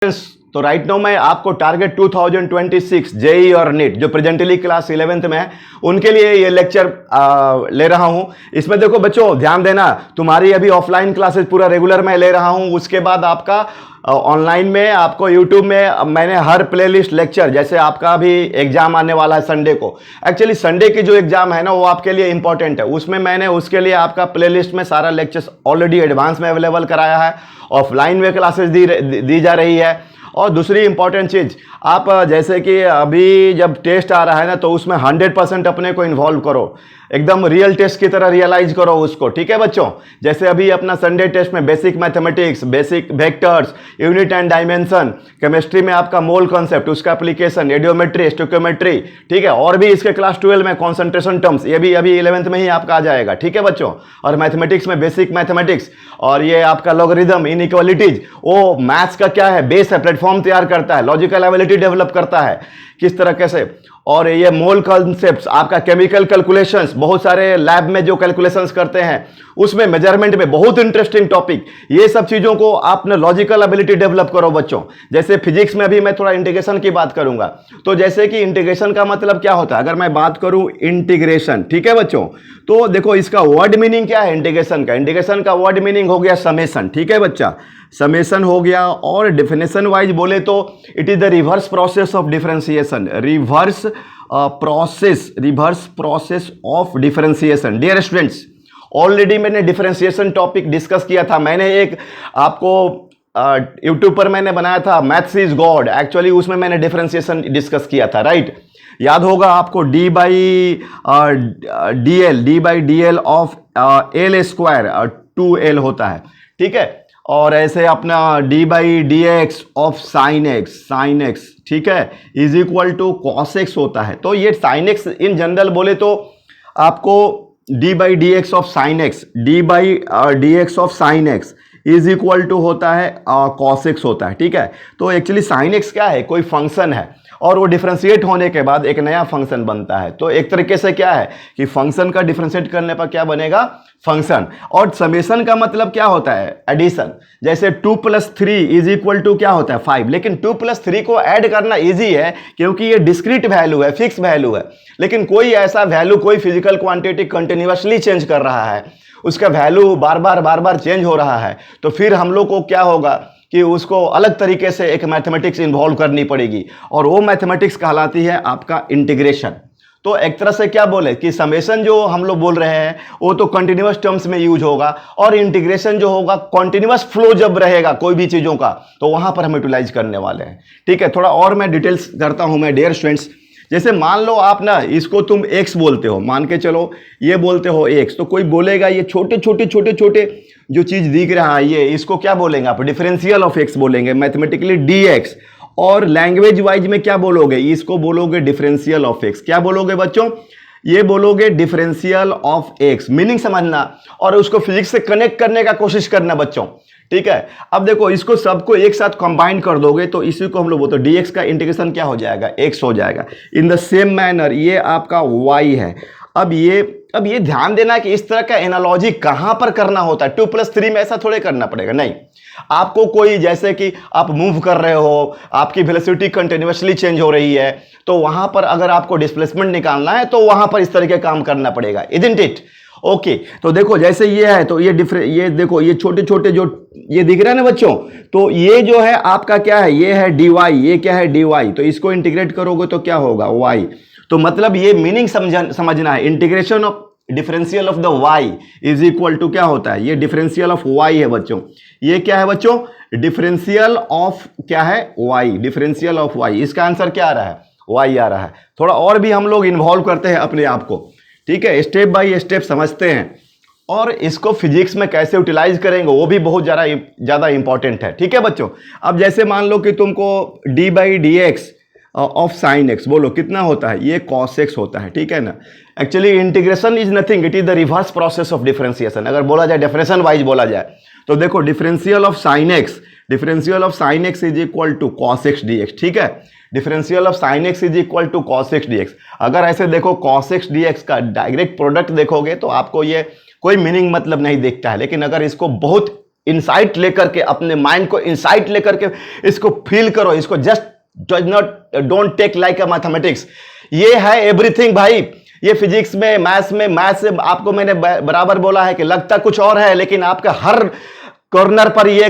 तो right now मैं आपको टारगेट 2026 जेई और नीट जो प्रेजेंटली क्लास 11th में है उनके लिए ये लेक्चर ले रहा हूं। इसमें देखो बच्चों ध्यान देना, तुम्हारी अभी ऑफलाइन क्लासेस पूरा रेगुलर मैं ले रहा हूं, उसके बाद आपका ऑनलाइन में आपको यूट्यूब में मैंने हर प्लेलिस्ट लेक्चर, जैसे आपका भी एग्जाम आने वाला है संडे को, एक्चुअली संडे की जो एग्जाम है ना वो आपके लिए इंपॉर्टेंट है, उसमें मैंने उसके लिए आपका प्लेलिस्ट में सारा लेक्चर्स ऑलरेडी एडवांस में अवेलेबल कराया है। ऑफलाइन में क्लासेस दी जा रही है। और दूसरी इंपॉर्टेंट चीज, आप जैसे कि अभी जब टेस्ट आ रहा है ना तो उसमें 100% अपने को इन्वॉल्व करो, एकदम रियल टेस्ट की तरह रियलाइज करो उसको, ठीक है बच्चों। जैसे अभी अपना संडे टेस्ट में basic mathematics, basic vectors, unit and dimension, chemistry में आपका मोल कॉन्सेप्ट, उसका एप्लीकेशन, रेडियोमेट्री, स्टोकियोमेट्री, ठीक है। और भी इसके क्लास 12 में कॉन्सेंट्रेशन टर्म्स, ये भी अभी 11th में ही आपका आ जाएगा, ठीक है बच्चों। और मैथमेटिक्स में बेसिक मैथमेटिक्स, और ये आपका लॉगरिथम, इनइक्वालिटीज, वो मैथ्स का क्या है, बेस है, प्लेटफॉर्म तैयार करता है, लॉजिकल एबिलिटी डेवलप करता है किस तरह कैसे। और ये मोल कॉन्सेप्ट्स, आपका केमिकल कैलकुलेशंस, बहुत सारे लैब में जो कैलकुलेशंस करते हैं उसमें, मेजरमेंट में बहुत इंटरेस्टिंग टॉपिक, ये सब चीजों को आपने लॉजिकल एबिलिटी डेवलप करो बच्चों। जैसे फिजिक्स में अभी मैं थोड़ा इंटीग्रेशन की बात करूंगा, तो जैसे कि इंटीग्रेशन का मतलब क्या होता है, अगर मैं बात करूं इंटीग्रेशन, ठीक है बच्चों, तो देखो इसका वर्ड मीनिंग क्या है इंटीग्रेशन का। इंटीग्रेशन का वर्ड मीनिंग हो गया समेशन, ठीक है बच्चा, समेशन हो गया। और डेफिनेशन वाइज बोले तो it is the reverse process of differentiation, reverse process of differentiation. Dear students, already मैंने डिफरेंशिएशन टॉपिक डिस्कस किया था, मैंने एक आपको यूट्यूब पर मैंने बनाया था मैथ्स इज गॉड, एक्चुअली उसमें मैंने डिफरेंशिएशन डिस्कस किया था, राइट। याद होगा आपको d by d l of l square 2l होता है, ठीक है। और ऐसे अपना d by d x of sine x, ठीक है, is equal to cos x होता है। तो ये साइन एक्स इन जनरल बोले तो आपको d by d x of sine x, d by d x of sine x is equal to होता है कॉस एक्स होता है, ठीक है। तो एक्चुअली साइन एक्स क्या है, कोई फंक्शन है और वो डिफरेंशिएट होने के बाद एक नया फंक्शन बनता है। तो एक तरीके से क्या है कि फंक्शन का डिफरेंशिएट करने पर क्या बनेगा, फंक्शन। और समेशन का मतलब क्या होता है, एडिशन। जैसे 2 + 3 इज इक्वल टू क्या होता है 5, लेकिन 2 + 3 को ऐड करना इजी है क्योंकि ये डिस्क्रीट वैल्यू है, फिक्स वैल्यू है। लेकिन कोई ऐसा वैल्यू, कोई फिजिकल क्वांटिटी कंटिन्यूअसली चेंज कर रहा है, उसका वैल्यू बार बार चेंज हो रहा है, तो फिर हम लोग को क्या होगा कि उसको अलग तरीके से एक मैथमेटिक्स इन्वॉल्व करनी पड़ेगी, और वो मैथमेटिक्स कहलाती है आपका इंटीग्रेशन। तो एक तरह से क्या बोले कि समेशन जो हम लोग बोल रहे हैं वो तो कंटिन्यूअस टर्म्स में यूज होगा, और इंटीग्रेशन जो होगा कॉन्टिन्यूअस फ्लो जब रहेगा कोई भी चीजों का, तो वहां पर हम यूटिलाइज करने वाले हैं, ठीक है। थोड़ा और मैं डिटेल्स करता हूं मैं, डियर स्टूडेंट्स। जैसे मान लो आप ना इसको तुम x बोलते हो, मान के चलो ये बोलते हो x, तो कोई बोलेगा ये छोटे छोटे जो चीज दिख रहा है ये, इसको क्या बोलेंगे आप, डिफरेंशियल ऑफ x बोलेंगे, मैथमेटिकली dx। और लैंग्वेज वाइज में क्या बोलोगे, इसको बोलोगे डिफरेंशियल ऑफ x। क्या बोलोगे बच्चों, ये बोलोगे डिफरेंशियल ऑफ x। मीनिंग समझना और उसको फिजिक्स से कनेक्ट करने का कोशिश करना बच्चों, ठीक है। अब देखो इसको सबको एक साथ कंबाइन कर दोगे तो इसी को हम लोग बोलते हैं dx का इंटीग्रेशन क्या हो जाएगा, x हो जाएगा। इन द सेम मैनर ये आपका y है। अब ये ध्यान देना कि इस तरह का एनालॉजी कहां पर करना होता है, 2 + 3 में ऐसा थोड़े करना पड़ेगा, नहीं। आपको कोई जैसे कि आप मूव कर रहे हो, आपकी वेलोसिटी कंटिन्यूअसली चेंज हो रही है, तो वहां पर अगर आपको डिस्प्लेसमेंट निकालना है तो वहां पर इस तरह के काम करना पड़ेगा, इजंट इट। ओके, तो देखो जैसे ये है, तो ये देखो ये छोटे जो ये दिख रहा है ना बच्चों, तो ये जो है आपका क्या है, ये है dy, ये क्या है dy, तो इसको इंटीग्रेट करोगे तो क्या होगा y। तो मतलब ये मीनिंग समझना है, integration of differential of the y is equal to क्या होता है, ये डिफरेंशियल ऑफ y है बच्चों। ये क्या है बच्चों, डिफरेंशियल ऑफ क्या है y, डिफरेंशियल ऑफ y। इसका आंसर क्या आ रहा है, y आ रहा है। थोड़ा और भी हम लोग इन्वॉल्व करते हैं अपने आप को, ठीक है, स्टेप बाय स्टेप समझते हैं, और इसको फिजिक्स में कैसे यूटिलाइज करेंगे वो भी बहुत ज़्यादा इंपॉर्टेंट है, ठीक है बच्चों। अब जैसे मान लो कि तुमको D by d x of sine x बोलो कितना होता है, ये कॉस एक्स होता है, ठीक है ना। Actually integration is nothing, it is the reverse process of differentiation. अगर बोला जाए डेफिनेशन वाइज बोला जाए तो देखो differential of sine x is equal to cos x d x, ठीक है। Differential of sine x is equal to cos x d x. अगर ऐसे देखो कॉस एक्स डी एक्स का डायरेक्ट प्रोडक्ट देखोगे तो आपको ये कोई मीनिंग मतलब नहीं दिखता है, लेकिन अगर इसको बहुत इंसाइट लेकर के, अपने माइंड को इंसाइट लेकर के इसको फील करो, इसको just don't take like a mathematics. ये है एवरीथिंग भाई। ये फिजिक्स में, मैथ्स में, मैथ्स से आपको मैंने बराबर बोला है कि लगता कुछ और है, लेकिन आपका हर कॉर्नर पर ये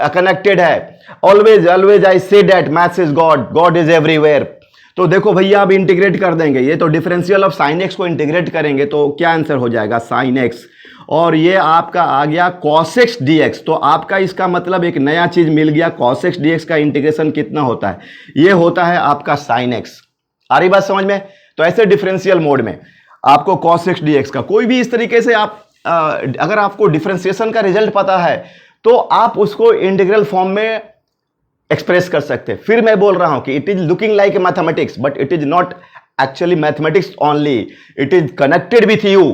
कनेक्टेड है। Always always I say that maths is God, God is everywhere. तो देखो भैया, आप इंटीग्रेट कर देंगे ये तो, डिफरेंशियल ऑफ साइन एक्स को इंटीग्रेट करेंगे तो क्या आंसर हो जाएगा, साइन एक्स। और ये आपका आ गया cos x dx। तो आपका इसका मतलब एक नया चीज मिल गया। cos x dx का इंटीग्रेशन कितना होता है, ये होता है आपका sin x। आ रही बात समझ में? तो ऐसे डिफरेंशियल मोड में आपको cos x dx का कोई भी इस तरीके से आप अगर आपको डिफरेंशिएशन का रिजल्ट पता है तो आप उसको इंटीग्रल फॉर्म में एक्सप्रेस कर सकते हैं। फिर मैं बोल रहा हूं कि it is looking like mathematics, but it is not actually mathematics only, it is connected with you.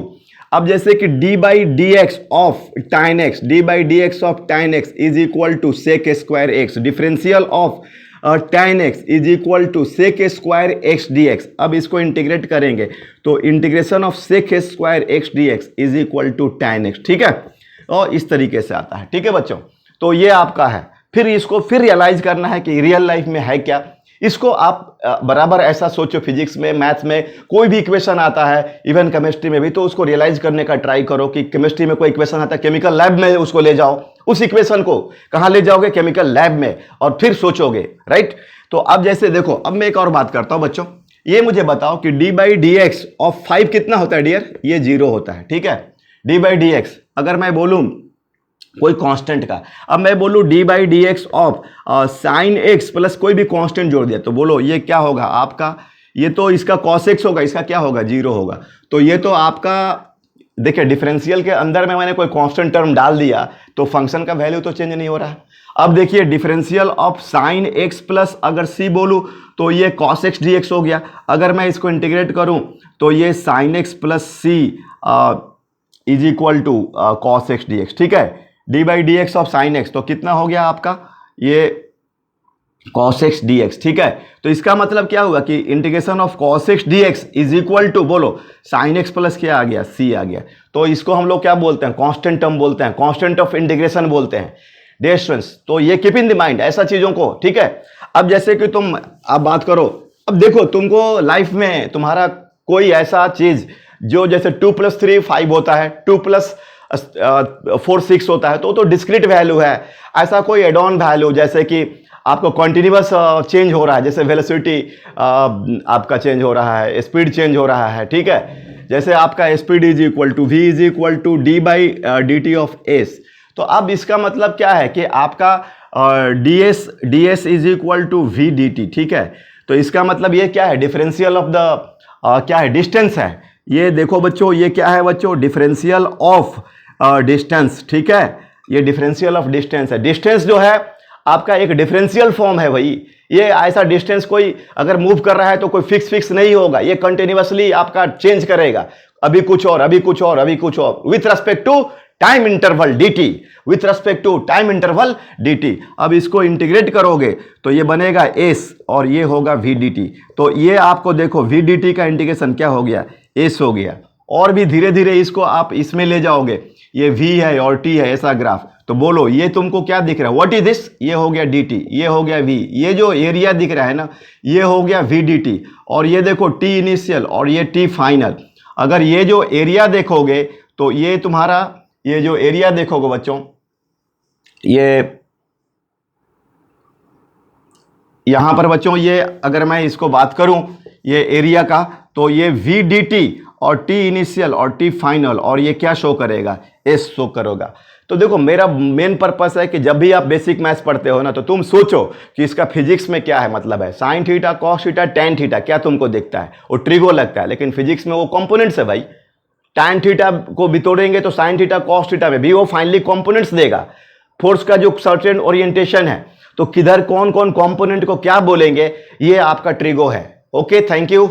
अब जैसे कि d by d x of tan x, d by d x of tan x is equal to sec square x, differential of tan x is equal to sec square x d x. अब इसको integrate करेंगे तो integration of sec square x d x is equal to tan x, ठीक है। और इस तरीके से आता है, ठीक है बच्चों। तो ये आपका है। फिर इसको फिर रियलाइज करना है कि रियल लाइफ में है क्या। इसको आप बराबर ऐसा सोचो, फिजिक्स में, मैथ्स में कोई भी इक्वेशन आता है, इवन केमिस्ट्री में भी, तो उसको रियलाइज करने का ट्राई करो कि केमिस्ट्री में कोई इक्वेशन आता है, केमिकल लैब में उसको ले जाओ। उस इक्वेशन को कहां ले जाओगे, केमिकल लैब में, और फिर सोचोगे, राइट। तो अब जैसे देखो, अब मैं एक और बात करता हूं बच्चों, ये मुझे बताओ कि d by d x of 5 कितना होता है डियर, ये 0 होता है, ठीक है। डी बाई डी एक्स अगर मैं बोलूं कोई कांस्टेंट का, अब मैं बोलूं D by d x of sine x plus कोई भी कांस्टेंट जोड़ दिया, तो बोलो ये क्या होगा आपका, ये तो इसका कॉस एक्स होगा, इसका क्या होगा, 0 होगा। तो ये तो आपका देखिए, डिफरेंशियल के अंदर में मैंने कोई कांस्टेंट टर्म डाल दिया तो फंक्शन का वैल्यू तो चेंज नहीं हो रहा है। अब देखिए, differential of sine x plus अगर सी बोलूं तो ये कॉस एक्स डी एक्स हो गया। अगर मैं इसको इंटीग्रेट करूं तो ये sine x plus c is equal to cos x d x, ठीक है। D by d x of sine x तो कितना हो गया आपका, ये cos x dx, ठीक है। तो इसका मतलब क्या हुआ कि integration of cos x dx is equal to, बोलो sin x प्लस क्या आ गया, c आ गया। तो इसको हम लोग क्या बोलते हैं, कांस्टेंट टर्म बोलते हैं, कांस्टेंट ऑफ इंटीग्रेशन बोलते हैं, डियर स्टूडेंट्स। तो ये कीप इन द माइंड ऐसा चीजों को, ठीक है। अब जैसे कि तुम अब बात करो, अब देखो तुमको लाइफ में तुम्हारा कोई ऐसा चीज जो जैसे 2 + 3 5 होता है, 2 + 4 6 होता है, तो डिस्क्रीट वैल्यू है। ऐसा कोई एड ऑन वैल्यू जैसे कि आपको कॉन्टिन्यूअस चेंज हो रहा है, जैसे वेलोसिटी आपका चेंज हो रहा है, स्पीड चेंज हो रहा है, ठीक है। जैसे आपका speed is equal to v is equal to d by d t of s. तो अब इसका मतलब क्या है कि आपका d s is equal to v d t, ठीक है। तो इसका मतलब ये क्या है, डिफरेंशियल ऑफ द क्या है, डिस्टेंस है। ये देखो बच्चों, ये क्या है बच्चों, डिफरेंशियल ऑफ डिस्टेंस, ठीक है। ये डिफरेंशियल ऑफ डिस्टेंस है। डिस्टेंस जो है आपका एक डिफरेंशियल फॉर्म है भाई। ये ऐसा डिस्टेंस कोई अगर मूव कर रहा है तो कोई फिक्स नहीं होगा, ये कंटिन्यूअसली आपका चेंज करेगा, अभी कुछ और, अभी कुछ और, अभी कुछ और, with respect to time interval d t, with respect to time interval d t. अब इसको इंटीग्रेट करोगे तो ये बनेगा एस और ये होगा वी डी टी। तो ये आपको देखो वी डी टी का इंटीग्रेशन क्या हो गया, एस हो गया। और भी धीरे धीरे इसको आप इसमें ले जाओगे, ये v है और t है, ऐसा ग्राफ। तो बोलो ये तुमको क्या दिख रहा है, व्हाट इज दिस, ये हो गया dt, ये हो गया v, ये जो एरिया दिख रहा है ना, ये हो गया v dt। और ये देखो t इनिशियल और ये t फाइनल। अगर ये जो एरिया देखोगे तो ये तुम्हारा, ये जो एरिया देखोगे बच्चों, ये यहां पर बच्चों, ये अगर मैं इसको बात करूं ये एरिया का, तो ये v dt और t इनिशियल और t फाइनल, और ये क्या शो करेगा, s शो करेगा। तो देखो, मेरा मेन पर्पस है कि जब भी आप बेसिक मैथ्स पढ़ते हो ना, तो तुम सोचो कि इसका फिजिक्स में क्या है, मतलब है sine theta, cos theta, tan theta, क्या तुमको दिखता है, वो ट्रिगो लगता है, लेकिन फिजिक्स में वो कंपोनेंट्स है भाई। tan थीटा को भी तोड़ेंगे तो साइन थीटा कॉस थीटा में भी वो फाइनली कंपोनेंट्स देगा। फोर्स का जो सर्टेन ओरिएंटेशन है, तो किधर कौन कौन कंपोनेंट को क्या बोलेंगे, ये आपका ट्रिगो है। Okay, thank you.